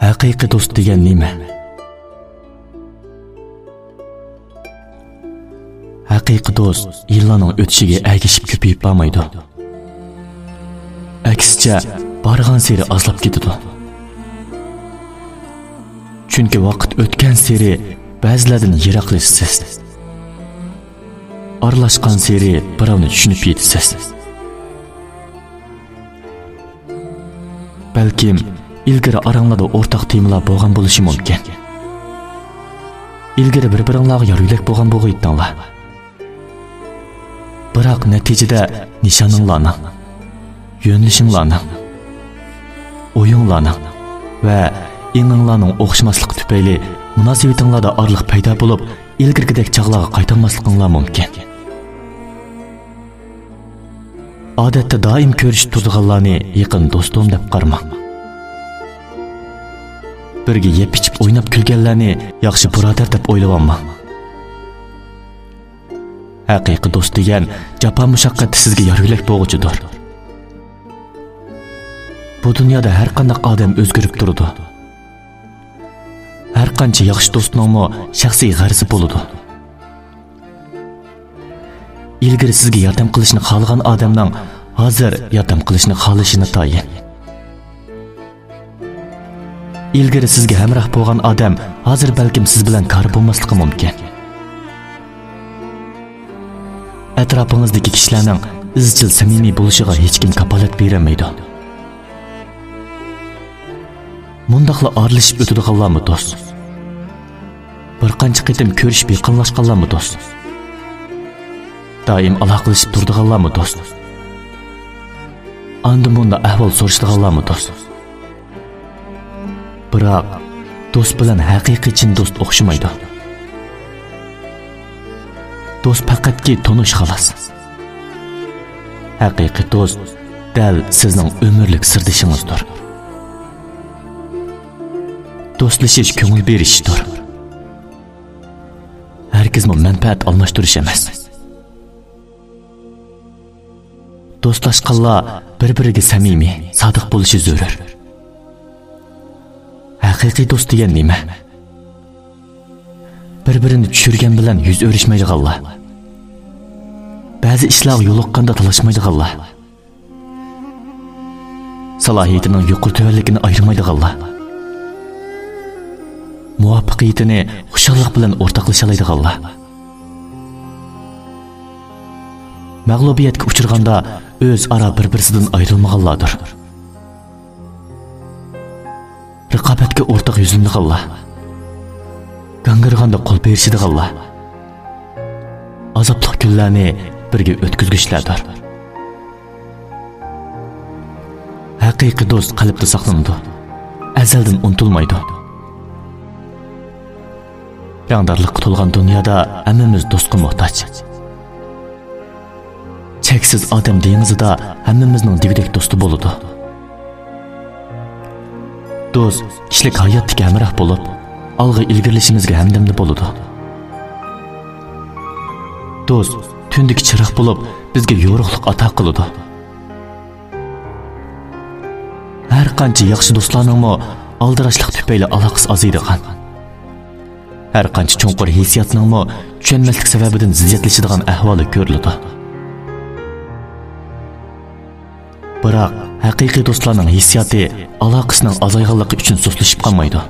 Haqiqiy do'st degan nima? Haqiqiy do'st yillarning o'tishiga ergashib ko'payib bormaydi. Aksincha, borgan sari azlab ketadi. Chunki vaqt o'tgan sari ba'zilardan yiroqlashasiz. Aralashgan sari birovni tushunib yetasiz. Balkim ilgari aranglarda o'rtaq temalar bo'lgan bo'lishi mumkin. Ilgari bir-biringlarga yorug'lik bo'lgan bo'g'aytdinglar. Biroq natijada nishoninglarning, yo'nalishinglarning, o'yinlarning va enginglarning o'xshamaslik tufayli munosabatinglarda orliq paydo bo'lib, ilgirgidek chog'larga qaytarmasliginglar mumkin. Odatda doim ko'rishib turganlarni yaqin do'stim deb qarama. Birga yeb-ichib o'ynab kulganlarni yaxshi birodar deb o'ylayapma. Haqiqiy do'st degan jafo mushaqqat sizga yorug'lik bo'g'uchidir. Bu dunyoda har qanday odam o'zgarib turadi. Har qancha yaxshi do'stningmi shaxsiy g'arzi bo'ladi. Ilgari sizga yordam qilishni xohlagan odamning hozir yordam qilishni xohlashini tayin. Ilgari sizga hamroh bo'lgan odam hozir balkim siz bilan kori bo'lmasligi mumkin. Atrofingizdagi kishilarning izchil samimiy bo'lishiga hech kim kafolat bermaydi. Mundaqla aralashib o'tadiganlarmi do'st? Bir qancha qitim ko'rishib yaqinlashganlarmi do'st? Doim aloqalashib turadiganlarmi do'st? Anda bunda ahvol so'rashadiganlarmi do'st? Biroq do'st bilan haqiqiy chin do'st o'xshamaydi. Do'st faqatki tonish xolos. Haqiqiy do'st dal sizning umrlik sirdishingizdir. Do'stlashish ko'ngil berishdir. Herkesmi manfaat almashtirish emas. Do'stlashganlar bir-biriga samimiy, sodiq bo'lishi zarur. Haqiqiy do'st degan nima? Bir-birini tushirgan bilan yuz o'rishmaydiganlar. Ba'zi ishlar yo'liqqanda talashmaydiganlar. Salohiyatining yuqori-tuvanligini ayirmaydiganlar. Muvaffaqiyatini xushallik bilan o'rtaqlasha oladiganlar. Mag'lubiyatga uchraganda o'zaro bir-birisidan ayrilmaganlardir. Raqobatga o'rtaq yuzlanadiganlar. Gangirganda qo'l berishadiganlar. Azobli kunlarni birga o'tkazgichlardir. Haqiqiy do'st qalbda saqlanadi. Azaldan unutilmaydi. Yangdarlıqqa to'lgan dunyoda hammamiz do'stga muhtoj. Cheksiz odam dengizida hammamizning degdek do'sti bo'ladi. Do'st kishilik hayotdagi hamroh bo'lib, alg'a ilgirlashimizga hamdamda bo'ladi. Do'st tundagi chiroq bo'lib, bizga yorug'lik ato qiladi. Har qancha yaxshi do'stlarning aldirashlik tufayli aloqasi aziydigan. Her qancha cho'nqur hissiyotningmi tushunmaslik sababidan ziddiyatlashadigan ahvoli ko'riladi. Biroq haqiqiy do'stlarning hissiyoti aloqasining azayganligi uchun sustlashib qolmaydi.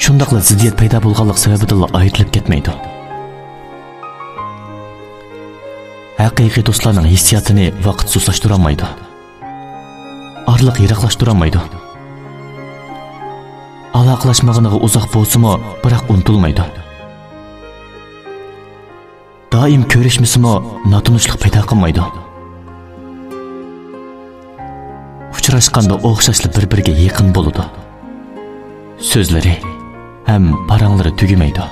Shundaqla ziddiyat paydo bo'lganlik sababidan ayrilib ketmaydi. Haqiqiy do'stlarning hissiyotini vaqt sustlashtirolmaydi. Orliq yiroqlashtirolmaydi. Aloqalashmag'iniga uzoq bo'lsa-mu, biroq unutilmaydi. Doim ko'rishmasa-mu, notunishlik paydo qilmaydi. Uchrashganda o'xshashli bir-biriga yaqin bo'ladi. So'zlari ham paranglari tugamaydi.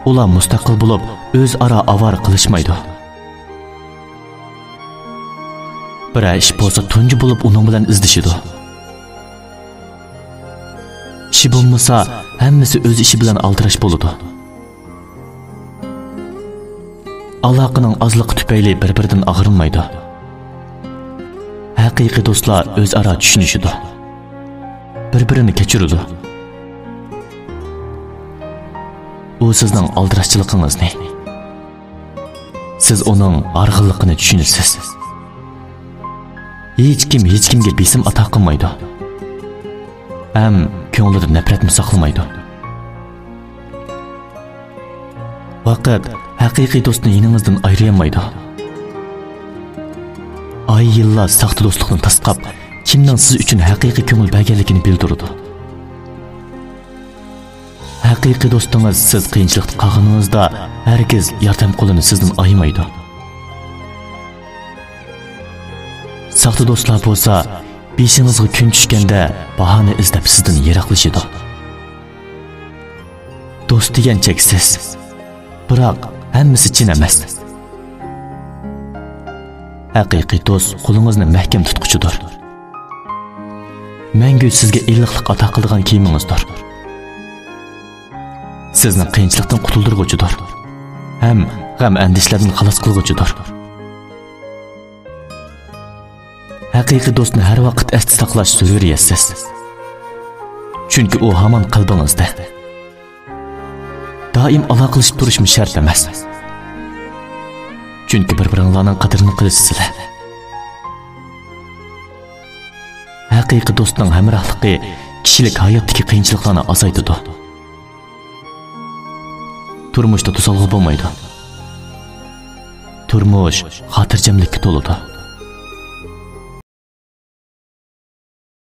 Ular mustaqil bo'lib, o'zaro avor qilishmaydi. Bir ish bo'lsa tunji bo'lib uning bilan izdishidi. İşi bo'lmasa, hammasi o'z ishi bilan aldirash bo'ladi. Aloqaning ozligi tufayli bir-biridan ag'rinmaydi. haqiqiy do'stlar o'zaro tushunishidi, bir-birini kechiradi. U sizning aldirashchilig'ingizni, siz uning arg'inligini tushunasiz. Hech kimga besim ato qilmaydi. Ham ko'nglida nafratni saqlamaydi. Vaqt haqiqiy do'stni yiningizdan ayiramaydi. Ay yillar saxta do'stlikni tasqab, kimning siz uchun haqiqiy ko'ngil berganligini bildiradi. Haqiqiy do'stingiz siz qiyinchilikda qolganingizda hargiz yordam qo'lini sizdan aymaydi. Saxta do'stlar bo'lsa, beshingizga kun tushganda bahona izlab sizdan yiroqlashadi. Do'st degan cheksiz, biroq hammasi chin emas. Haqiqiy do'st qo'lingizni mahkam tutquchidir. Mangu sizga illiqlik ato qilgan kiyimingizdir. Sizni qiyinchilikdan qutuldirguchidir. Ham g'am andishlardan xalos qilguchidir. Haqiqiy do'stni har vaqt esda saqlash zaruriyatsiz. Chunki u hamon qalbingizda. Doim aloqalashib turish shart emas. Chunki bir-biringizning qadrini qilasizlar. Haqiqiy do'stning hamrohligi kishilik hayotdagi qiyinchiliklarni azaytadi. Turmushda to'solg'i bo'lmaydi. Turmush xotirjamlikka to'ladi.